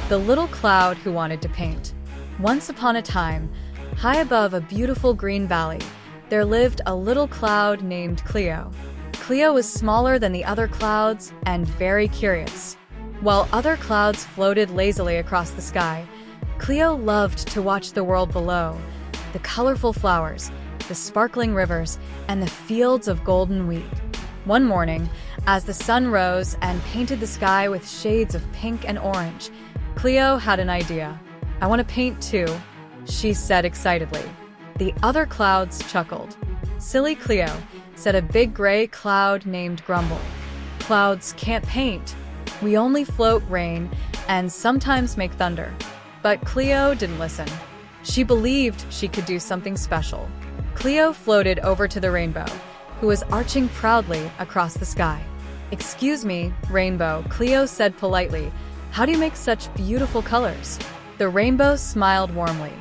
The little cloud who wanted to paint. Once upon a time, high above a beautiful green valley, there lived a little cloud named Cleo. Cleo was smaller than the other clouds and very curious. While other clouds floated lazily across the sky, Cleo loved to watch the world below, the colorful flowers, the sparkling rivers, and the fields of golden wheat. One morning, as the sun rose and painted the sky with shades of pink and orange, Cleo had an idea. "I want to paint too," she said excitedly. The other clouds chuckled. "Silly Cleo," said a big gray cloud named Grumble. "Clouds can't paint. We only float rain and sometimes make thunder." But Cleo didn't listen. She believed she could do something special. Cleo floated over to the rainbow, who was arching proudly across the sky. "Excuse me, Rainbow," Cleo said politely. "How do you make such beautiful colors?" The rainbow smiled warmly.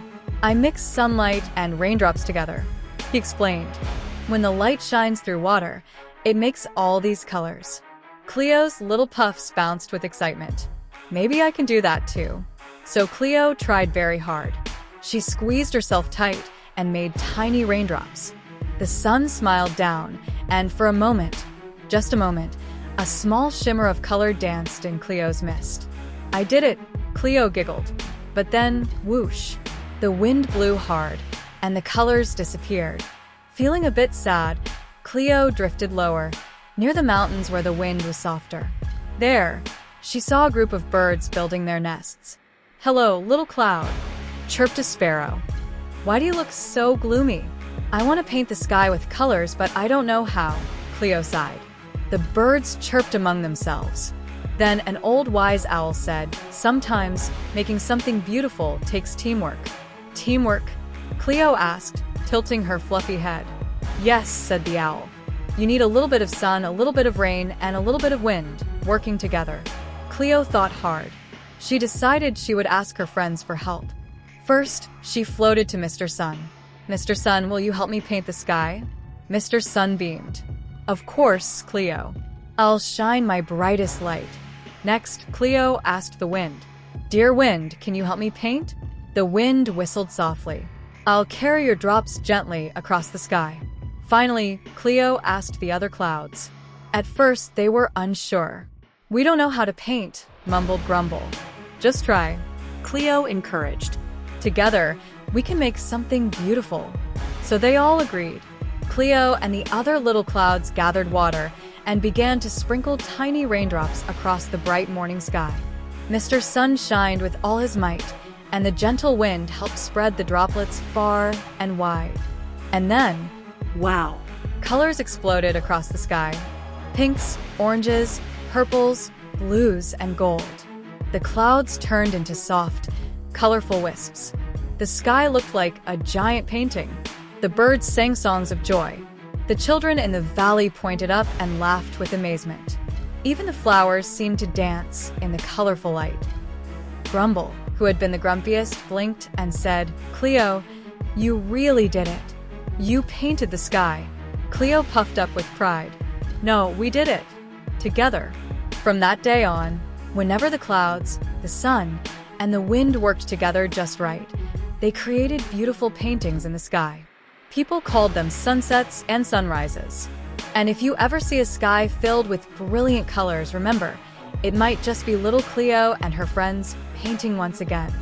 "I mix sunlight and raindrops together," he explained. "When the light shines through water, it makes all these colors." Cleo's little puffs bounced with excitement. "Maybe I can do that too." So Cleo tried very hard. She squeezed herself tight and made tiny raindrops. The sun smiled down, and for a moment, just a moment, a small shimmer of color danced in Cleo's mist. "I did it," Cleo giggled. But then, whoosh, the wind blew hard, and the colors disappeared. Feeling a bit sad, Cleo drifted lower, near the mountains where the wind was softer. There, she saw a group of birds building their nests. "Hello, little cloud," chirped a sparrow. "Why do you look so gloomy?" "I want to paint the sky with colors, but I don't know how," Cleo sighed. The birds chirped among themselves. Then an old wise owl said, "Sometimes, making something beautiful takes teamwork." "Teamwork?" Cleo asked, tilting her fluffy head. "Yes," said the owl. "You need a little bit of sun, a little bit of rain, and a little bit of wind, working together." Cleo thought hard. She decided she would ask her friends for help. First, she floated to Mr. Sun. "Mr. Sun, will you help me paint the sky?" Mr. Sun beamed. "Of course, Cleo. I'll shine my brightest light." Next, Cleo asked the wind. "Dear wind, can you help me paint?" The wind whistled softly. "I'll carry your drops gently across the sky." Finally, Cleo asked the other clouds. At first, they were unsure. "We don't know how to paint," mumbled Grumble. "Just try," Cleo encouraged. "Together, we can make something beautiful." So they all agreed. Cleo and the other little clouds gathered water and began to sprinkle tiny raindrops across the bright morning sky. Mr. Sun shined with all his might, and the gentle wind helped spread the droplets far and wide. And then, wow! Colors exploded across the sky. Pinks, oranges, purples, blues, and gold. The clouds turned into soft, colorful wisps. The sky looked like a giant painting. The birds sang songs of joy. The children in the valley pointed up and laughed with amazement. Even the flowers seemed to dance in the colorful light. Grumble, who had been the grumpiest, blinked and said, "Cleo, you really did it. You painted the sky." Cleo puffed up with pride. "No, we did it. Together." From that day on, whenever the clouds, the sun, and the wind worked together just right, they created beautiful paintings in the sky. People called them sunsets and sunrises. And if you ever see a sky filled with brilliant colors, remember, it might just be little Cleo and her friends painting once again.